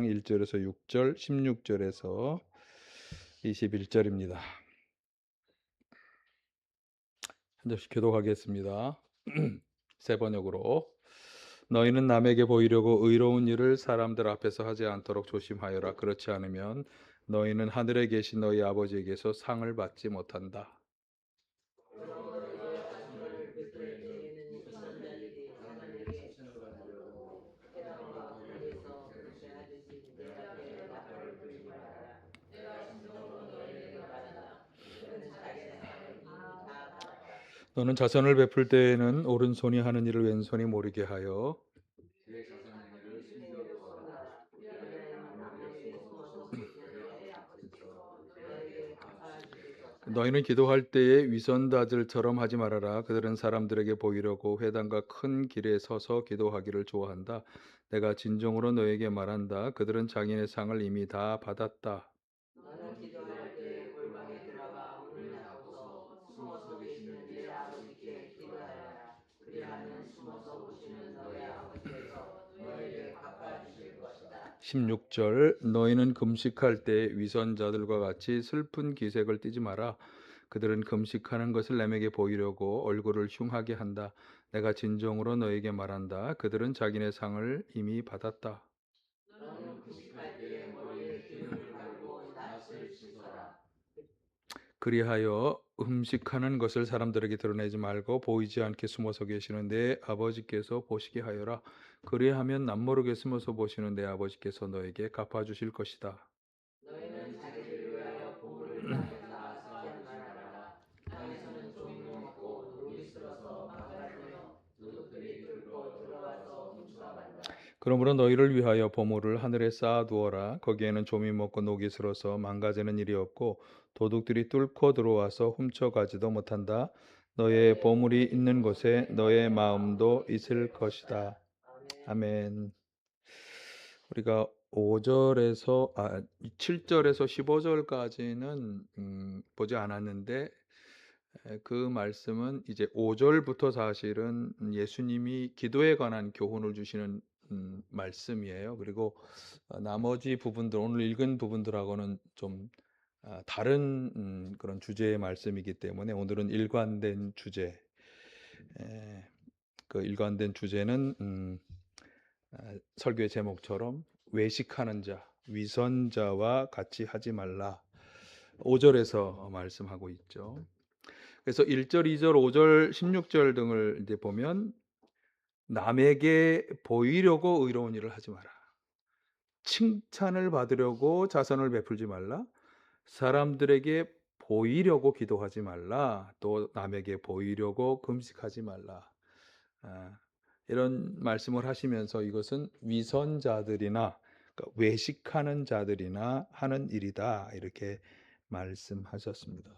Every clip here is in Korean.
1절에서 6절, 16절에서 21절입니다. 한 절씩 교독하겠습니다. 세 번역으로. 너희는 남에게 보이려고 의로운 일을 사람들 앞에서 하지 않도록 조심하여라. 그렇지 않으면 너희는 하늘에 계신 너희 아버지에게서 상을 받지 못한다. 너는 자선을 베풀 때에는 오른손이 하는 일을 왼손이 모르게 하여 너희는 기도할 때에 위선자들처럼 하지 말아라. 그들은 사람들에게 보이려고 회당과 큰 길에 서서 기도하기를 좋아한다. 내가 진정으로 너에게 말한다. 그들은 자기네 상을 이미 다 받았다. 십 16절 너희는 금식할 때 위선자들과 같이 슬픈 기색을 띠지 마라. 그들은 금식하는 것을 남에게 보이려고 얼굴을 흉하게 한다. 내가 진정으로 너에게 말한다. 그들은 자기네 상을 이미 받았다. 그리하여 음식하는 것을 사람들에게 드러내지 말고 보이지 않게 숨어서 계시는 내 아버지께서 보시게 하여라. 그리하면 남모르게 숨어서 보시는 내 아버지께서 너에게 갚아주실 것이다. 그러므로 너희를 위하여 보물을 하늘에 쌓아두어라. 거기에는 좀이 먹고 녹이 슬어서 망가지는 일이 없고 도둑들이 뚫고 들어와서 훔쳐가지도 못한다. 너의 보물이 있는 곳에 너의 마음도 있을 것이다. 아멘. 우리가 7절에서 15절까지는 보지 않았는데 그 말씀은 이제 5절부터 사실은 예수님이 기도에 관한 교훈을 주시는 말씀이에요. 그리고 나머지 부분들, 오늘 읽은 부분들하고는 좀 다른 그런 주제의 말씀이기 때문에 오늘은 일관된 주제, 그 일관된 주제는 설교의 제목처럼 외식하는 자, 위선자와 같이 하지 말라. 5절에서 말씀하고 있죠. 그래서 1절, 2절, 5절, 16절 등을 이제 보면 남에게 보이려고 의로운 일을 하지 마라. 칭찬을 받으려고 자선을 베풀지 말라. 사람들에게 보이려고 기도하지 말라. 또 남에게 보이려고 금식하지 말라. 이런 말씀을 하시면서 이것은 위선자들이나 그러니까 외식하는 자들이나 하는 일이다. 이렇게 말씀하셨습니다.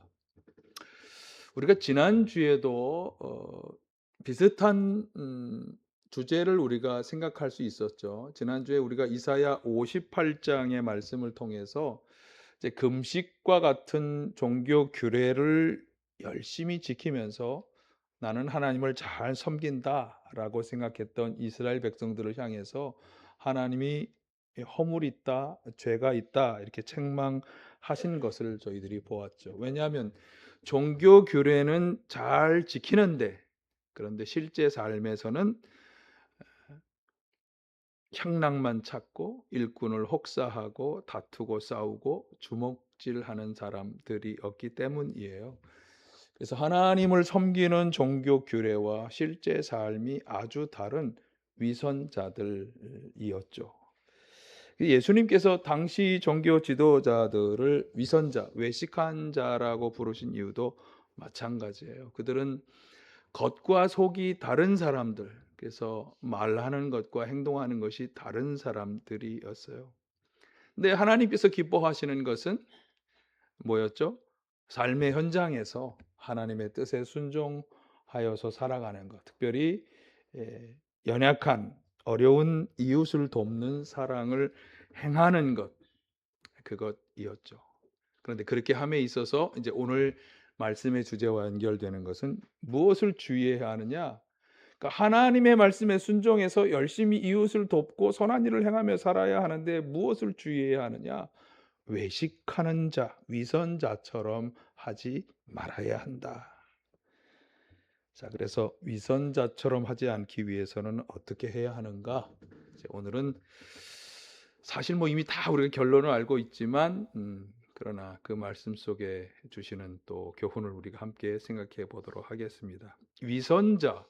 우리가 지난주에도 비슷한 주제를 우리가 생각할 수 있었죠. 지난주에 우리가 이사야 58장의 말씀을 통해서 이제 금식과 같은 종교 규례를 열심히 지키면서 나는 하나님을 잘 섬긴다라고 생각했던 이스라엘 백성들을 향해서 하나님이 허물이 있다, 죄가 있다 이렇게 책망하신 것을 저희들이 보았죠. 왜냐하면 종교 규례는 잘 지키는데 그런데 실제 삶에서는 향락만 찾고 일꾼을 혹사하고 다투고 싸우고 주먹질하는 사람들이었기 때문이에요. 그래서 하나님을 섬기는 종교 규례와 실제 삶이 아주 다른 위선자들이었죠. 예수님께서 당시 종교 지도자들을 위선자, 외식한 자라고 부르신 이유도 마찬가지예요. 그들은 겉과 속이 다른 사람들, 그래서 말하는 것과 행동하는 것이 다른 사람들이었어요. 근데 하나님께서 기뻐하시는 것은 뭐였죠? 삶의 현장에서 하나님의 뜻에 순종하여서 살아가는 것, 특별히 연약한 어려운 이웃을 돕는 사랑을 행하는 것, 그것이었죠. 그런데 그렇게 함에 있어서 이제 오늘 말씀의 주제와 연결되는 것은 무엇을 주의해야 하느냐? 그러니까 하나님의 말씀에 순종해서 열심히 이웃을 돕고 선한 일을 행하며 살아야 하는데 무엇을 주의해야 하느냐? 외식하는 자, 위선자처럼 하지 말아야 한다. 자, 그래서 위선자처럼 하지 않기 위해서는 어떻게 해야 하는가? 오늘은 사실 뭐 이미 다 우리가 결론을 알고 있지만 그러나 그 말씀 속에 주시는 또 교훈을 우리가 함께 생각해 보도록 하겠습니다. 위선자,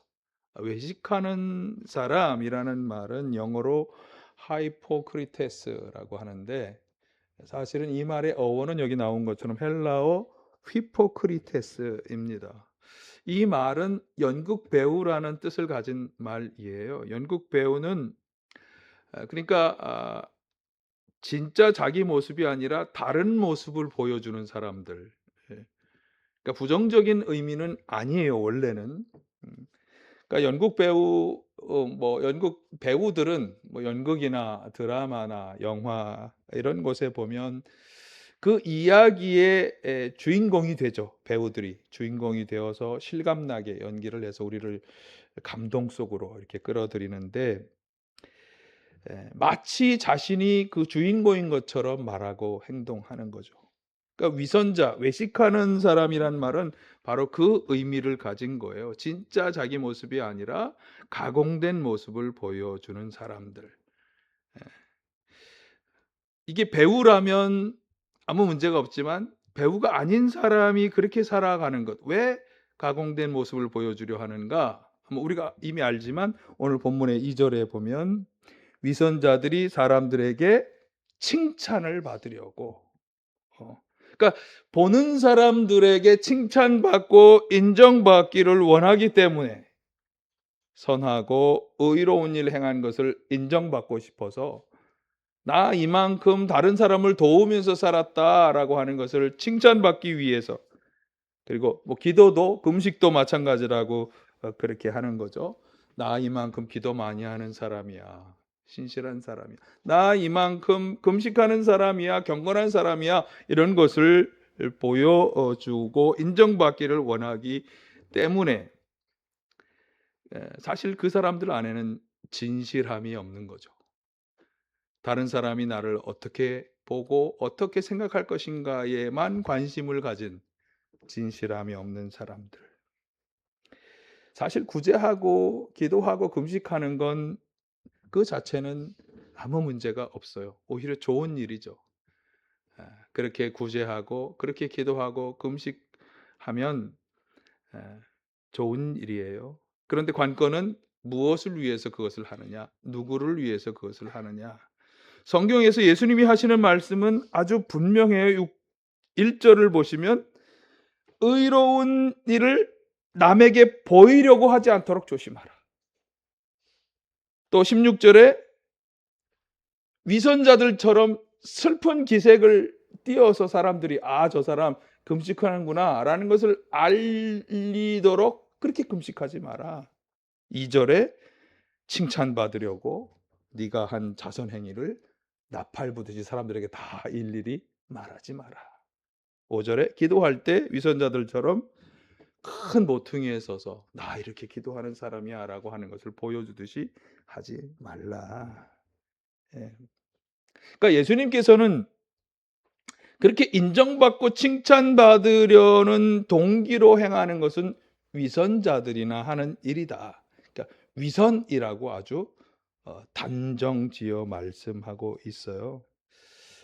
외식하는 사람이라는 말은 영어로 하이포크리테스라고 하는데 사실은 이 말의 어원은 여기 나온 것처럼 헬라어 휘포크리테스입니다. 이 말은 연극 배우라는 뜻을 가진 말이에요. 연극 배우는 그러니까 진짜 자기 모습이 아니라 다른 모습을 보여주는 사람들. 그러니까 부정적인 의미는 아니에요, 원래는. 그러니까 연극 배우 뭐 연극 배우들은 뭐 연극이나 드라마나 영화 이런 곳에 보면 그 이야기의 주인공이 되죠. 배우들이 주인공이 되어서 실감나게 연기를 해서 우리를 감동 속으로 이렇게 끌어들이는데 마치 자신이 그 주인공인 것처럼 말하고 행동하는 거죠. 그러니까 위선자, 외식하는 사람이란 말은 바로 그 의미를 가진 거예요. 진짜 자기 모습이 아니라 가공된 모습을 보여주는 사람들. 이게 배우라면 아무 문제가 없지만 배우가 아닌 사람이 그렇게 살아가는 것, 왜 가공된 모습을 보여주려 하는가? 우리가 이미 알지만 오늘 본문의 2절에 보면 위선자들이 사람들에게 칭찬을 받으려고 그러니까 보는 사람들에게 칭찬받고 인정받기를 원하기 때문에 선하고 의로운 일 행한 것을 인정받고 싶어서 나 이만큼 다른 사람을 도우면서 살았다라고 하는 것을 칭찬받기 위해서, 그리고 뭐 기도도 금식도 마찬가지라고 그렇게 하는 거죠. 나 이만큼 기도 많이 하는 사람이야, 신실한 사람이야, 나 이만큼 금식하는 사람이야, 경건한 사람이야, 이런 것을 보여주고 인정받기를 원하기 때문에 사실 그 사람들 안에는 진실함이 없는 거죠. 다른 사람이 나를 어떻게 보고 어떻게 생각할 것인가에만 관심을 가진 진실함이 없는 사람들. 사실 구제하고 기도하고 금식하는 건 그 자체는 아무 문제가 없어요. 오히려 좋은 일이죠. 그렇게 구제하고 그렇게 기도하고 금식하면 좋은 일이에요. 그런데 관건은 무엇을 위해서 그것을 하느냐, 누구를 위해서 그것을 하느냐. 성경에서 예수님이 하시는 말씀은 아주 분명해요. 1절을 보시면 의로운 일을 남에게 보이려고 하지 않도록 조심하라. 또 16절에 위선자들처럼 슬픈 기색을 띄어서 사람들이 저 사람 금식하는구나 라는 것을 알리도록 그렇게 금식하지 마라. 2절에 칭찬받으려고 네가 한 자선 행위를 나팔 부듯이 사람들에게 다 일일이 말하지 마라. 5절에 기도할 때 위선자들처럼 큰 모퉁이에 서서 나 이렇게 기도하는 사람이야 라고 하는 것을 보여주듯이 하지 말라. 그러니까 예수님께서는 그렇게 인정받고 칭찬받으려는 동기로 행하는 것은 위선자들이나 하는 일이다. 그러니까 위선이라고 아주 단정지어 말씀하고 있어요.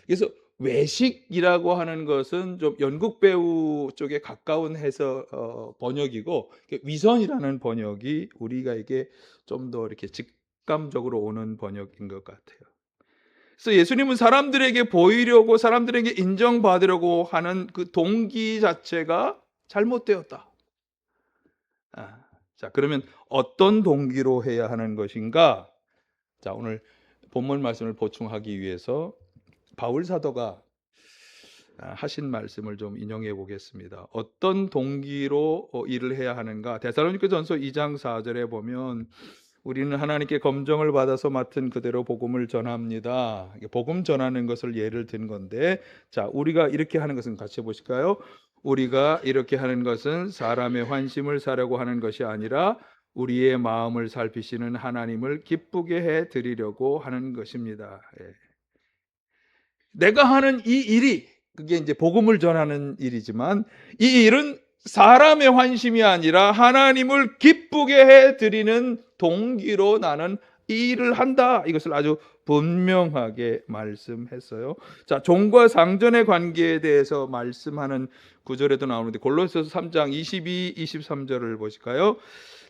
그래서 외식이라고 하는 것은 좀 연극 배우 쪽에 가까운 번역이고, 위선이라는 번역이 우리가에게 좀 더 이렇게 직감적으로 오는 번역인 것 같아요. 그래서 예수님은 사람들에게 보이려고, 사람들에게 인정받으려고 하는 그 동기 자체가 잘못되었다. 자, 그러면 어떤 동기로 해야 하는 것인가? 자, 오늘 본문 말씀을 보충하기 위해서 바울 사도가 하신 말씀을 좀 인용해 보겠습니다. 어떤 동기로 일을 해야 하는가? 데살로니가전서 2장 4절에 보면 우리는 하나님께 검정을 받아서 맡은 그대로 복음을 전합니다. 복음 전하는 것을 예를 든 건데, 자, 우리가 이렇게 하는 것은 같이 보실까요? 우리가 이렇게 하는 것은 사람의 환심을 사려고 하는 것이 아니라 우리의 마음을 살피시는 하나님을 기쁘게 해 드리려고 하는 것입니다. 예. 내가 하는 이 일이, 그게 이제 복음을 전하는 일이지만, 이 일은 사람의 환심이 아니라 하나님을 기쁘게 해 드리는 동기로 나는 이 일을 한다. 이것을 아주 분명하게 말씀했어요. 자, 종과 상전의 관계에 대해서 말씀하는 구절에도 나오는데, 골로새서 3장 22, 23절을 보실까요?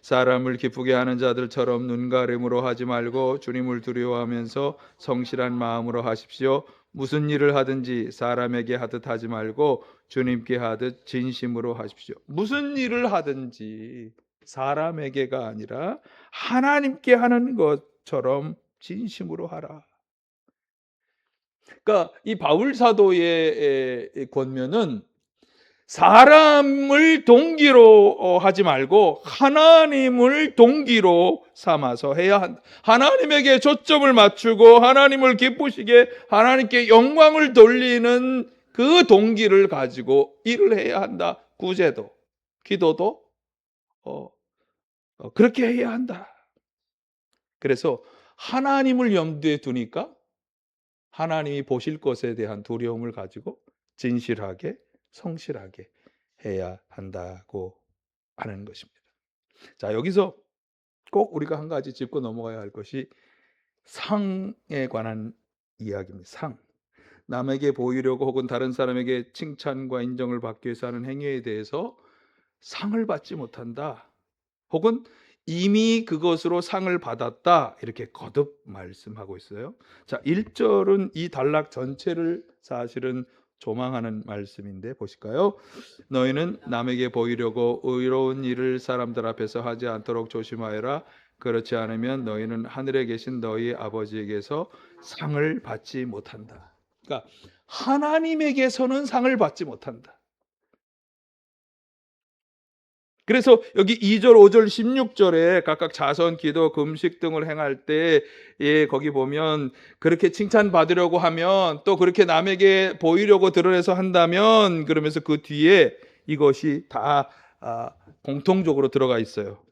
사람을 기쁘게 하는 자들처럼 눈가림으로 하지 말고 주님을 두려워하면서 성실한 마음으로 하십시오. 무슨 일을 하든지 사람에게 하듯 하지 말고 주님께 하듯 진심으로 하십시오. 무슨 일을 하든지 사람에게가 아니라 하나님께 하는 것처럼 진심으로 하라. 그러니까 이 바울 사도의 권면은 사람을 동기로 하지 말고 하나님을 동기로 삼아서 해야 한다. 하나님에게 초점을 맞추고 하나님을 기쁘시게 하나님께 영광을 돌리는 그 동기를 가지고 일을 해야 한다. 구제도, 기도도 그렇게 해야 한다. 그래서 하나님을 염두에 두니까 하나님이 보실 것에 대한 두려움을 가지고 진실하게, 성실하게 해야 한다고 하는 것입니다. 자, 여기서 꼭 우리가 한 가지 짚고 넘어가야 할 것이 상에 관한 이야기입니다. 상. 남에게 보이려고 혹은 다른 사람에게 칭찬과 인정을 받기 위해서 하는 행위에 대해서 상을 받지 못한다. 혹은 이미 그것으로 상을 받았다. 이렇게 거듭 말씀하고 있어요. 자, 1절은 이 단락 전체를 사실은 조망하는 말씀인데 보실까요? 너희는 남에게 보이려고 의로운 일을 사람들 앞에서 하지 않도록 조심하여라. 그렇지 않으면 너희는 하늘에 계신 너희 아버지에게서 상을 받지 못한다. 그러니까 하나님에게서는 상을 받지 못한다. 그래서 여기 2절, 5절, 16절에 각각 자선, 기도, 금식 등을 행할 때, 거기 보면 그렇게 칭찬받으려고 하면, 또 그렇게 남에게 보이려고 드러내서 한다면, 그러면서 그 뒤에 이것이 다 공통적으로 들어가 있어요.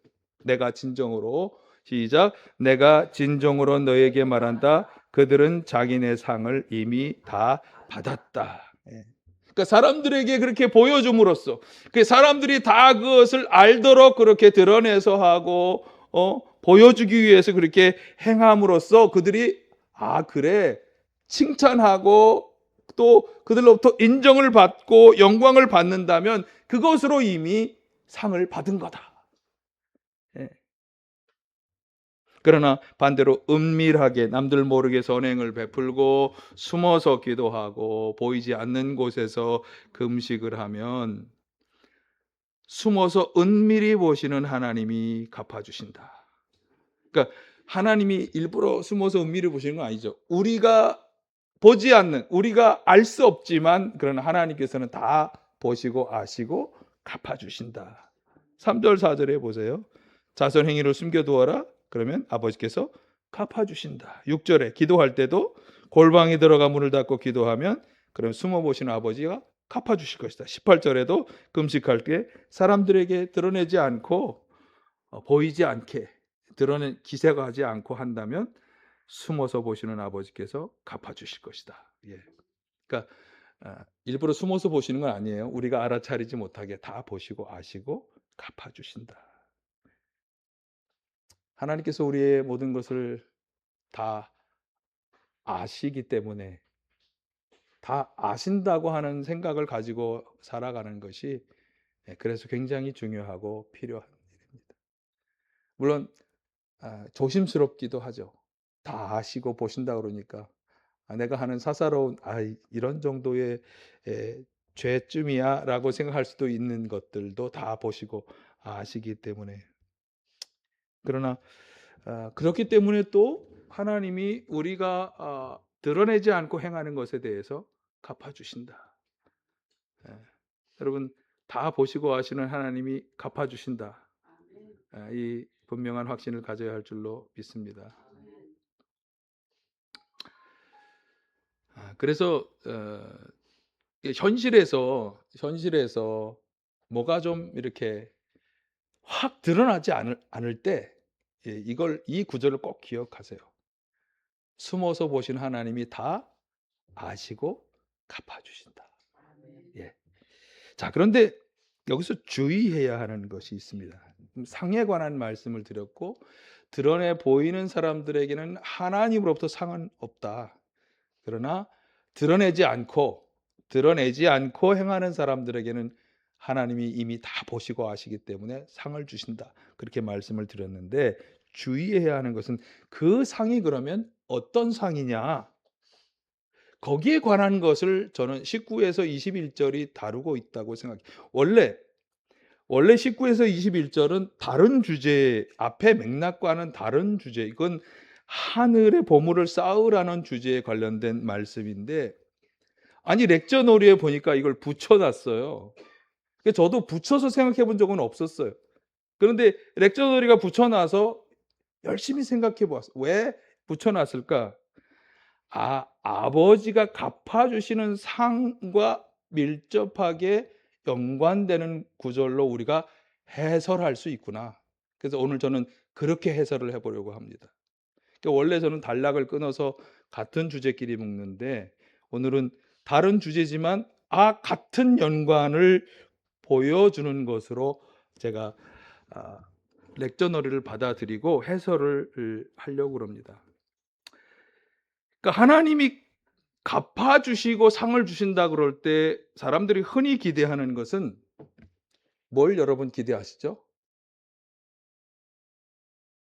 내가 진정으로, 시작, 내가 진정으로 너에게 말한다. 그들은 자기네 상을 이미 다 받았다. 그러니까 사람들에게 그렇게 보여줌으로써 그 사람들이 다 그것을 알도록 그렇게 드러내서 하고 보여주기 위해서 그렇게 행함으로써 그들이 그래 칭찬하고 또 그들로부터 인정을 받고 영광을 받는다면 그것으로 이미 상을 받은 거다. 예. 그러나 반대로 은밀하게 남들 모르게 선행을 베풀고 숨어서 기도하고 보이지 않는 곳에서 금식을 하면 숨어서 은밀히 보시는 하나님이 갚아주신다. 그러니까 하나님이 일부러 숨어서 은밀히 보시는 건 아니죠. 우리가 보지 않는, 우리가 알 수 없지만 그러나 하나님께서는 다 보시고 아시고 갚아주신다. 3절 4절에 보세요. 자선 행위를 숨겨두어라. 그러면 아버지께서 갚아주신다. 6절에 기도할 때도 골방에 들어가 문을 닫고 기도하면 그럼 숨어 보시는 아버지가 갚아주실 것이다. 18절에도 금식할 때 사람들에게 드러내지 않고 보이지 않게 드러낸 기세가 하지 않고 한다면 숨어서 보시는 아버지께서 갚아주실 것이다. 예. 그러니까 일부러 숨어서 보시는 건 아니에요. 우리가 알아차리지 못하게 다 보시고 아시고 갚아주신다. 하나님께서 우리의 모든 것을 다 아시기 때문에 다 아신다고 하는 생각을 가지고 살아가는 것이 그래서 굉장히 중요하고 필요한 일입니다. 물론 조심스럽기도 하죠. 다 아시고 보신다 그러니까 내가 하는 사사로운 이런 정도의 죄쯤이야 라고 생각할 수도 있는 것들도 다 보시고 아시기 때문에 그러나 그렇기 때문에 또 하나님이 우리가 드러내지 않고 행하는 것에 대해서 갚아주신다. 여러분 다 보시고 아시는 하나님이 갚아주신다. 이 분명한 확신을 가져야 할 줄로 믿습니다. 그래서 현실에서 뭐가 좀 이렇게 확 드러나지 않을 때 이 구절을 꼭 기억하세요. 숨어서 보신 하나님이 다 아시고 갚아 주신다. 예. 자, 그런데 여기서 주의해야 하는 것이 있습니다. 상에 관한 말씀을 드렸고, 드러내 보이는 사람들에게는 하나님으로부터 상은 없다. 그러나 드러내지 않고 행하는 사람들에게는 하나님이 이미 다 보시고 아시기 때문에 상을 주신다. 그렇게 말씀을 드렸는데, 주의해야 하는 것은 그 상이 그러면 어떤 상이냐? 거기에 관한 것을 저는 19에서 21절이 다루고 있다고 생각해요. 원래 19에서 21절은 다른 주제, 앞에 맥락과는 다른 주제, 이건 하늘의 보물을 쌓으라는 주제에 관련된 말씀인데, 아니 렉처놀이에 보니까 이걸 붙여놨어요. 저도 붙여서 생각해 본 적은 없었어요. 그런데 렉처놀이가 붙여놔서 열심히 생각해 보았어요. 왜 붙여놨을까? 아버지가 갚아주시는 상과 밀접하게 연관되는 구절로 우리가 해설할 수 있구나. 그래서 오늘 저는 그렇게 해설을 해보려고 합니다. 원래 저는 단락을 끊어서 같은 주제끼리 묶는데, 오늘은 다른 주제지만 같은 연관을 보여주는 것으로 제가 렉처너리를 받아들이고 해설을 하려고 합니다. 그러니까 하나님이 갚아주시고 상을 주신다 그럴 때 사람들이 흔히 기대하는 것은 뭘 여러분 기대하시죠?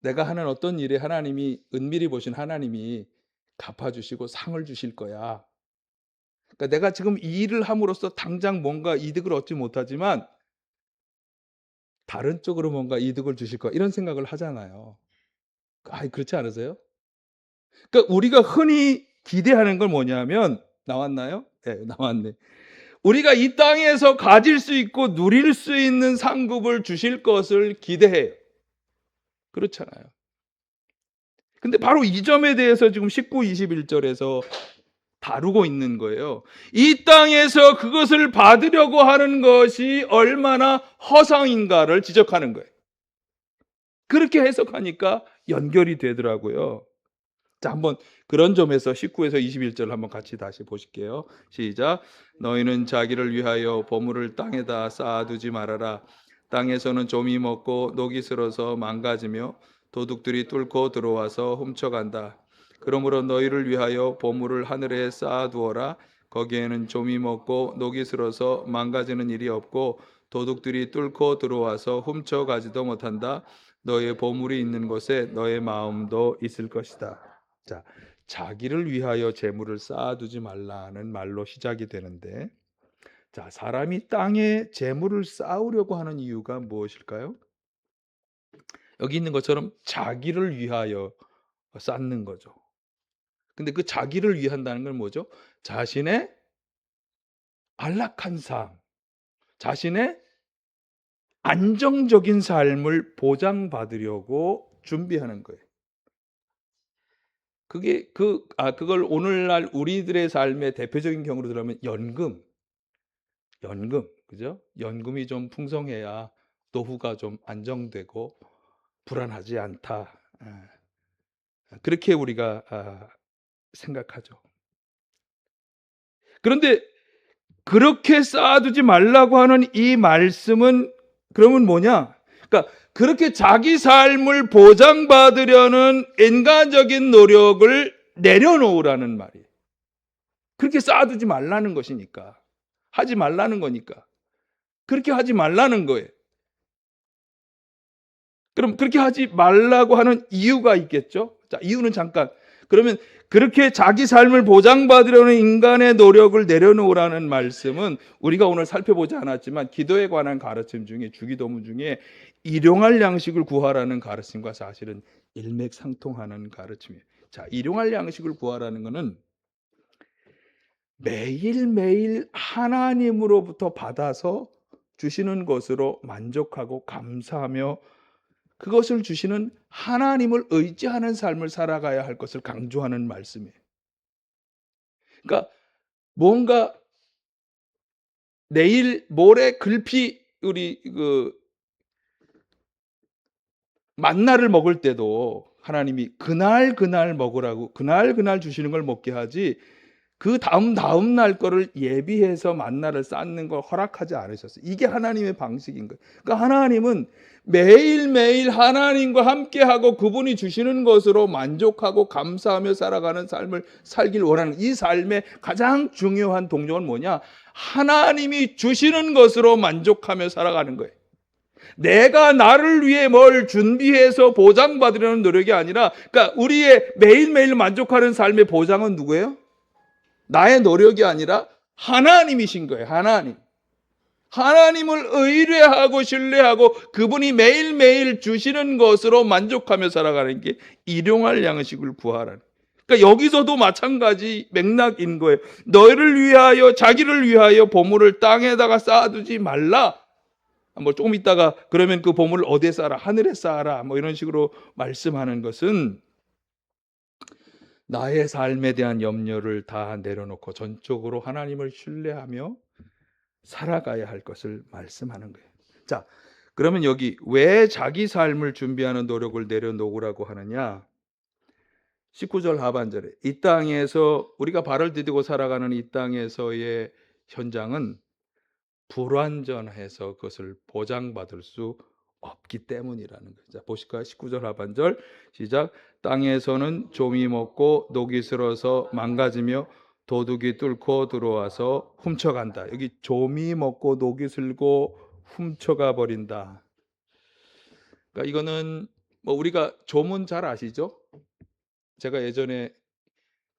내가 하는 어떤 일에 하나님이, 은밀히 보신 하나님이 갚아주시고 상을 주실 거야. 그러니까 내가 지금 이 일을 함으로써 당장 뭔가 이득을 얻지 못하지만 다른 쪽으로 뭔가 이득을 주실 거야. 이런 생각을 하잖아요. 그렇지 않으세요? 그러니까 우리가 흔히 기대하는 걸 뭐냐면, 나왔나요? 네, 나왔네. 우리가 이 땅에서 가질 수 있고 누릴 수 있는 상급을 주실 것을 기대해요. 그렇잖아요. 근데 바로 이 점에 대해서 지금 19, 21절에서 다루고 있는 거예요. 이 땅에서 그것을 받으려고 하는 것이 얼마나 허상인가를 지적하는 거예요. 그렇게 해석하니까 연결이 되더라고요. 자, 한번 그런 점에서 19에서 21절 한번 같이 다시 보실게요. 시작. 너희는 자기를 위하여 보물을 땅에다 쌓아두지 말아라. 땅에서는 좀이 먹고 녹이 슬어서 망가지며 도둑들이 뚫고 들어와서 훔쳐간다. 그러므로 너희를 위하여 보물을 하늘에 쌓아두어라. 거기에는 좀이 먹고 녹이 슬어서 망가지는 일이 없고 도둑들이 뚫고 들어와서 훔쳐가지도 못한다. 너의 보물이 있는 곳에 너의 마음도 있을 것이다. 자, 자기를 위하여 재물을 쌓아두지 말라는 말로 시작이 되는데, 자, 사람이 땅에 재물을 쌓으려고 하는 이유가 무엇일까요? 여기 있는 것처럼 자기를 위하여 쌓는 거죠. 근데 그 자기를 위한다는 건 뭐죠? 자신의 안락한 삶, 자신의 안정적인 삶을 보장받으려고 준비하는 거예요. 그걸 오늘날 우리들의 삶의 대표적인 경우로 들어가면 연금, 그죠? 연금이 좀 풍성해야 노후가 좀 안정되고 불안하지 않다. 그렇게 우리가 생각하죠. 그런데 그렇게 쌓아두지 말라고 하는 이 말씀은 그러면 뭐냐? 그러니까 그렇게 자기 삶을 보장받으려는 인간적인 노력을 내려놓으라는 말이에요. 그렇게 쌓아두지 말라는 것이니까. 하지 말라는 거니까. 그렇게 하지 말라는 거예요. 그럼 그렇게 하지 말라고 하는 이유가 있겠죠? 자, 이유는 잠깐. 그러면 그렇게 자기 삶을 보장받으려는 인간의 노력을 내려놓으라는 말씀은 우리가 오늘 살펴보지 않았지만 기도에 관한 가르침 중에, 주기도문 중에 일용할 양식을 구하라는 가르침과 사실은 일맥상통하는 가르침이에요. 자, 일용할 양식을 구하라는 것은 매일매일 하나님으로부터 받아서 주시는 것으로 만족하고 감사하며 그것을 주시는 하나님을 의지하는 삶을 살아가야 할 것을 강조하는 말씀이에요. 그러니까 뭔가 내일 모레 급히 우리 만나를 먹을 때도 하나님이 그날 먹으라고 그날 주시는 걸 먹게 하지 그 다음 날 거를 예비해서 만나를 쌓는 걸 허락하지 않으셨어요. 이게 하나님의 방식인 거예요. 그러니까 하나님은 매일매일 하나님과 함께하고 그분이 주시는 것으로 만족하고 감사하며 살아가는 삶을 살길 원하는, 이 삶의 가장 중요한 동력은 뭐냐? 하나님이 주시는 것으로 만족하며 살아가는 거예요. 내가 나를 위해 뭘 준비해서 보장받으려는 노력이 아니라, 그러니까 우리의 매일매일 만족하는 삶의 보장은 누구예요? 나의 노력이 아니라 하나님이신 거예요. 하나님을 의뢰하고 신뢰하고 그분이 매일매일 주시는 것으로 만족하며 살아가는 게 일용할 양식을 구하라는. 그러니까 여기서도 마찬가지 맥락인 거예요. 너희를 위하여, 자기를 위하여 보물을 땅에다가 쌓아두지 말라. 뭐 조금 있다가 그러면 그 보물을 어디에 쌓아라? 하늘에 쌓아라. 뭐 이런 식으로 말씀하는 것은 나의 삶에 대한 염려를 다 내려놓고 전적으로 하나님을 신뢰하며 살아가야 할 것을 말씀하는 거예요. 자, 그러면 여기 왜 자기 삶을 준비하는 노력을 내려놓으라고 하느냐? 19절 하반절에 이 땅에서 우리가 발을 디디고 살아가는 이 땅에서의 현장은 불완전해서 그것을 보장받을 수 없기 때문이라는 거예요. 자, 보실까요? 19절 하반절 시작. 땅에서는 좀이 먹고 녹이 슬어서 망가지며 도둑이 뚫고 들어와서 훔쳐간다. 여기 좀이 먹고 녹이 슬고 훔쳐가 버린다. 그러니까 이거는 뭐 우리가 좀은 잘 아시죠? 제가 예전에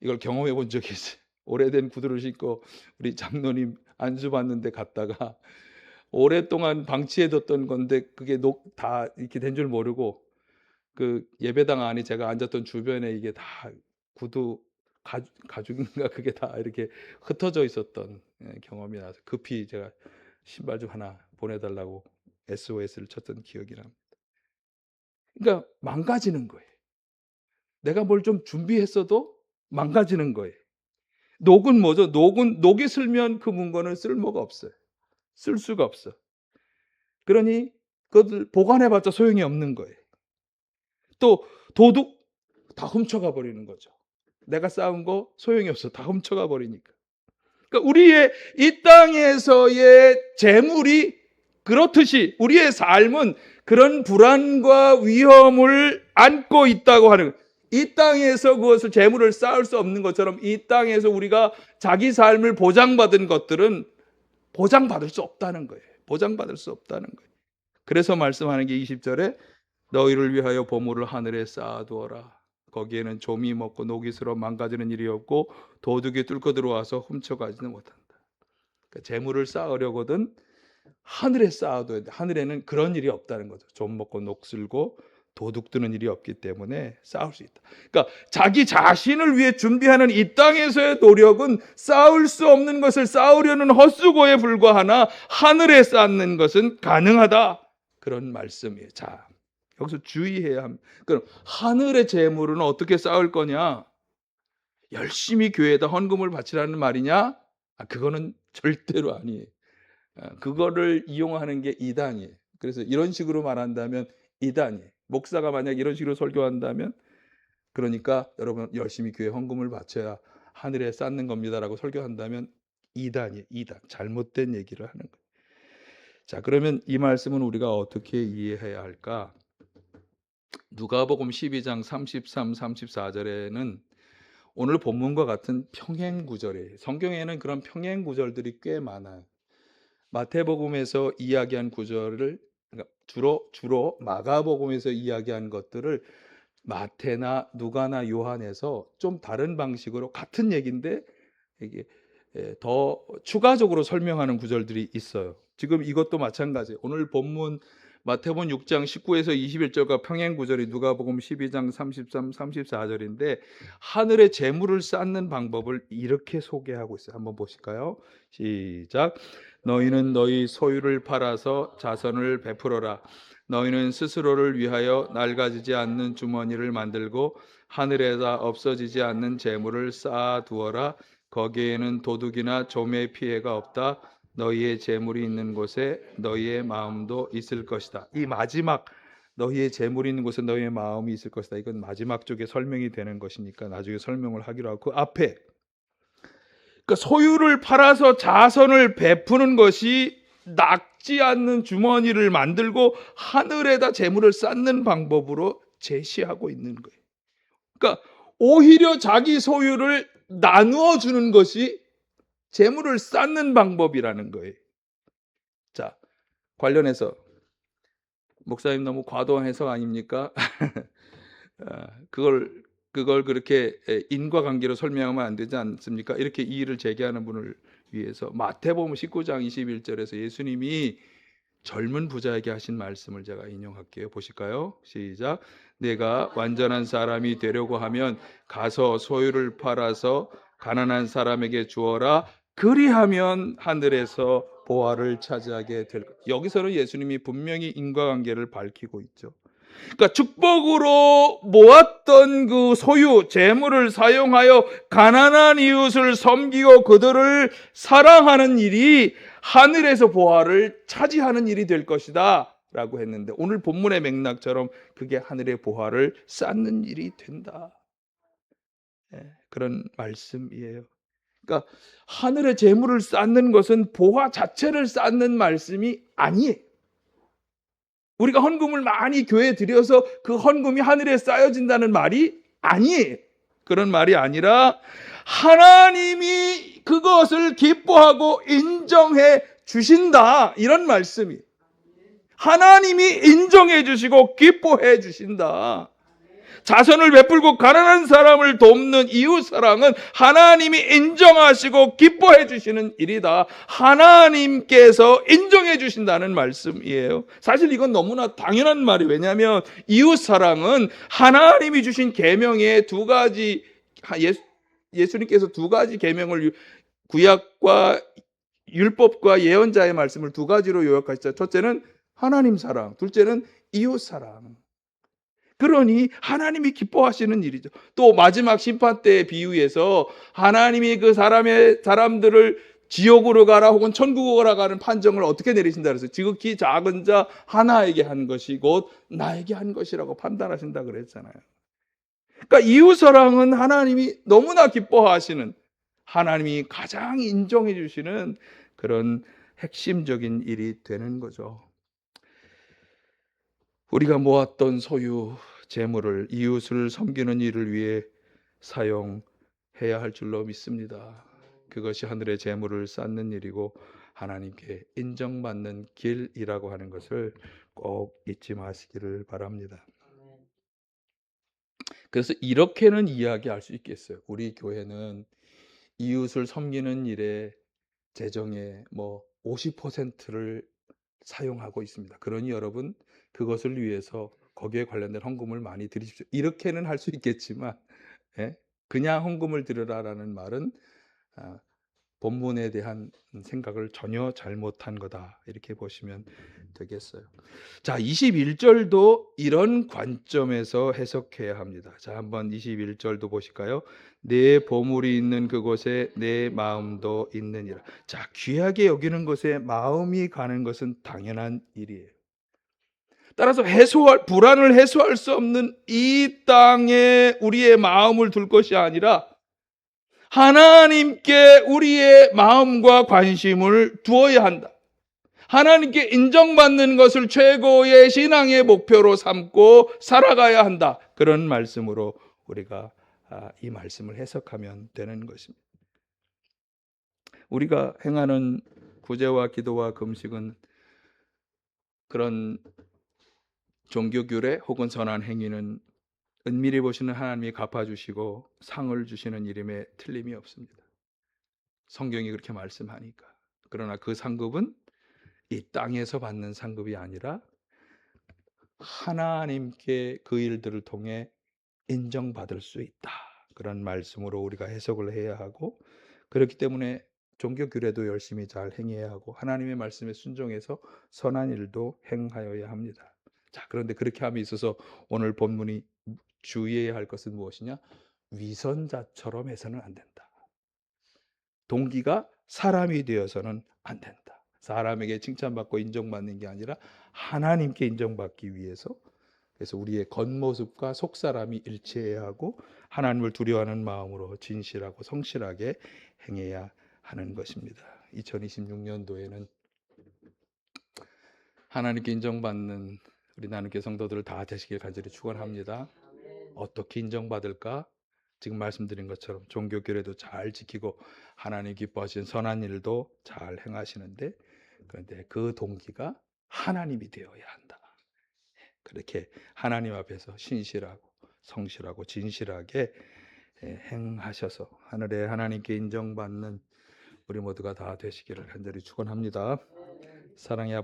이걸 경험해 본 적이 있어요. 오래된 구두를 신고 우리 장로님 안수 받는데 갔다가 오랫동안 방치해뒀던 건데 그게 다 이렇게 된 줄 모르고 그 예배당 안에 제가 앉았던 주변에 이게 다 구두 가죽인가 그게 다 이렇게 흩어져 있었던 경험이 나서 급히 제가 신발 좀 하나 보내달라고 SOS를 쳤던 기억이 납니다. 그러니까 망가지는 거예요. 내가 뭘 좀 준비했어도 망가지는 거예요. 녹은 뭐죠? 녹이 슬면 그 문건은 쓸모가 없어요. 쓸 수가 없어. 그러니 그것을 보관해봤자 소용이 없는 거예요. 또 도둑 다 훔쳐가 버리는 거죠. 내가 쌓은 거 소용이 없어. 다 훔쳐가 버리니까. 그러니까 우리의 이 땅에서의 재물이 그렇듯이 우리의 삶은 그런 불안과 위험을 안고 있다고 하는 거예요. 이 땅에서 그것을 재물을 쌓을 수 없는 것처럼 이 땅에서 우리가 자기 삶을 보장받은 것들은 보장받을 수 없다는 거예요. 보장받을 수 없다는 거예요. 그래서 말씀하는 게 20절에 너희를 위하여 보물을 하늘에 쌓아두어라. 거기에는 좀이 먹고 녹이 슬어 망가지는 일이 없고 도둑이 뚫고 들어와서 훔쳐가지는 못한다. 그러니까 재물을 쌓으려거든 하늘에 쌓아둬야 돼. 하늘에는 그런 일이 없다는 거죠. 좀 먹고 녹 슬고 도둑 드는 일이 없기 때문에 쌓을 수 있다. 그러니까 자기 자신을 위해 준비하는 이 땅에서의 노력은 쌓을 수 없는 것을 쌓으려는 헛수고에 불과하나 하늘에 쌓는 것은 가능하다. 그런 말씀이에요. 자, 여기서 주의해야 합니다. 그럼 하늘의 재물은 어떻게 쌓을 거냐? 열심히 교회에다 헌금을 바치라는 말이냐? 그거는 절대로 아니에요. 그거를 이용하는 게 이단이에요. 그래서 이런 식으로 말한다면 이단이에요. 목사가 만약 이런 식으로 설교한다면 그러니까 여러분 열심히 교회 헌금을 바쳐야 하늘에 쌓는 겁니다라고 설교한다면 이단이에요. 이단. 잘못된 얘기를 하는 거예요. 자, 그러면 이 말씀은 우리가 어떻게 이해해야 할까? 누가복음 12장 33, 34절에는 오늘 본문과 같은 평행 구절이에요. 성경에는 그런 평행 구절들이 꽤 많아요. 마태복음에서 이야기한 구절을 그러니까 주로 마가복음에서 이야기한 것들을 마태나 누가나 요한에서 좀 다른 방식으로 같은 얘기인데 이게 더 추가적으로 설명하는 구절들이 있어요. 지금 이것도 마찬가지예요. 오늘 본문 마태복음 6장 19에서 21절과 평행 구절이 누가복음 12장 33, 34절인데 하늘의 재물을 쌓는 방법을 이렇게 소개하고 있어요. 한번 보실까요? 시작. 너희는 너희 소유를 팔아서 자선을 베풀어라. 너희는 스스로를 위하여 낡아지지 않는 주머니를 만들고 하늘에다 없어지지 않는 재물을 쌓아두어라. 거기에는 도둑이나 좀의 피해가 없다. 너희의 재물이 있는 곳에 너희의 마음도 있을 것이다. 이 마지막 너희의 재물이 있는 곳에 너희의 마음이 있을 것이다. 이건 마지막 쪽에 설명이 되는 것이니까 나중에 설명을 하기로 하고, 그 앞에 그러니까 소유를 팔아서 자선을 베푸는 것이 낡지 않는 주머니를 만들고 하늘에다 재물을 쌓는 방법으로 제시하고 있는 거예요. 그러니까 오히려 자기 소유를 나누어 주는 것이 재물을 쌓는 방법이라는 거예요. 자, 관련해서 목사님 너무 과도한 해석 아닙니까? 그걸 그렇게 인과관계로 설명하면 안 되지 않습니까? 이렇게 이의를 제기하는 분을 위해서 마태복음 19장 21절에서 예수님이 젊은 부자에게 하신 말씀을 제가 인용할게요. 보실까요? 시작. 내가 완전한 사람이 되려고 하면 가서 소유를 팔아서 가난한 사람에게 주어라. 그리하면 하늘에서 보화를 차지하게 될 것. 여기서는 예수님이 분명히 인과관계를 밝히고 있죠. 그러니까 축복으로 모았던 그 소유, 재물을 사용하여 가난한 이웃을 섬기고 그들을 사랑하는 일이 하늘에서 보화를 차지하는 일이 될 것이다 라고 했는데, 오늘 본문의 맥락처럼 그게 하늘의 보화를 쌓는 일이 된다, 그런 말씀이에요. 그러니까 하늘의 재물을 쌓는 것은 보화 자체를 쌓는 말씀이 아니에요. 우리가 헌금을 많이 교회에 드려서 그 헌금이 하늘에 쌓여진다는 말이 아니에요. 그런 말이 아니라 하나님이 그것을 기뻐하고 인정해 주신다, 이런 말씀이에요. 하나님이 인정해 주시고 기뻐해 주신다. 자선을 베풀고 가난한 사람을 돕는 이웃사랑은 하나님이 인정하시고 기뻐해 주시는 일이다. 하나님께서 인정해 주신다는 말씀이에요. 사실 이건 너무나 당연한 말이에요. 왜냐하면 이웃사랑은 하나님이 주신 계명의 두 가지, 예수님께서 두 가지 계명을, 구약과 율법과 예언자의 말씀을 두 가지로 요약하셨죠. 첫째는 하나님 사랑, 둘째는 이웃사랑. 그러니 하나님이 기뻐하시는 일이죠. 또 마지막 심판 때의 비유에서 하나님이 그 사람들을 지옥으로 가라 혹은 천국으로 가는 판정을 어떻게 내리신다 그랬어요? 지극히 작은 자 하나에게 한 것이 곧 나에게 한 것이라고 판단하신다 그랬잖아요. 그러니까 이웃사랑은 하나님이 너무나 기뻐하시는, 하나님이 가장 인정해 주시는 그런 핵심적인 일이 되는 거죠. 우리가 모았던 소유, 재물을 이웃을 섬기는 일을 위해 사용해야 할 줄로 믿습니다. 그것이 하늘의 재물을 쌓는 일이고 하나님께 인정받는 길이라고 하는 것을 꼭 잊지 마시기를 바랍니다. 그래서 이렇게는 이야기할 수 있겠어요. 우리 교회는 이웃을 섬기는 일에 재정의 50%를 사용하고 있습니다. 그러니 여러분, 그것을 위해서 거기에 관련된 헌금을 많이 드리십시오. 이렇게는 할 수 있겠지만, 그냥 헌금을 드려라라는 말은 본문에 대한 생각을 전혀 잘못한 거다, 이렇게 보시면 되겠어요. 자, 21절도 이런 관점에서 해석해야 합니다. 자, 한번 21절도 보실까요? 내 보물이 있는 그곳에 내 마음도 있느니라. 자, 귀하게 여기는 것에 마음이 가는 것은 당연한 일이에요. 따라서 불안을 해소할 수 없는 이 땅에 우리의 마음을 둘 것이 아니라 하나님께 우리의 마음과 관심을 두어야 한다. 하나님께 인정받는 것을 최고의 신앙의 목표로 삼고 살아가야 한다. 그런 말씀으로 우리가 이 말씀을 해석하면 되는 것입니다. 우리가 행하는 구제와 기도와 금식은 그런 종교 규례 혹은 선한 행위는 은밀히 보시는 하나님이 갚아주시고 상을 주시는 일임에 틀림이 없습니다. 성경이 그렇게 말씀하니까. 그러나 그 상급은 이 땅에서 받는 상급이 아니라 하나님께 그 일들을 통해 인정받을 수 있다, 그런 말씀으로 우리가 해석을 해야 하고, 그렇기 때문에 종교 규례도 열심히 잘 행해야 하고 하나님의 말씀에 순종해서 선한 일도 행하여야 합니다. 자, 그런데 그렇게 함에 있어서 오늘 본문이 주의해야 할 것은 무엇이냐? 위선자처럼 해서는 안 된다. 동기가 사람이 되어서는 안 된다. 사람에게 칭찬받고 인정받는 게 아니라 하나님께 인정받기 위해서 그래서 우리의 겉모습과 속사람이 일치해야 하고 하나님을 두려워하는 마음으로 진실하고 성실하게 행해야 하는 것입니다. 2026년도에는 하나님께 인정받는 우리 나눔교회 성도들 다 되시길 간절히 축원합니다. 어떻게 인정받을까? 지금 말씀드린 것처럼 종교교례도 잘 지키고 하나님 기뻐하시는 선한 일도 잘 행하시는데, 그런데 그 동기가 하나님이 되어야 한다. 그렇게 하나님 앞에서 신실하고 성실하고 진실하게 행하셔서 하늘에 하나님께 인정받는 우리 모두가 다 되시기를 간절히 축원합니다. 사랑의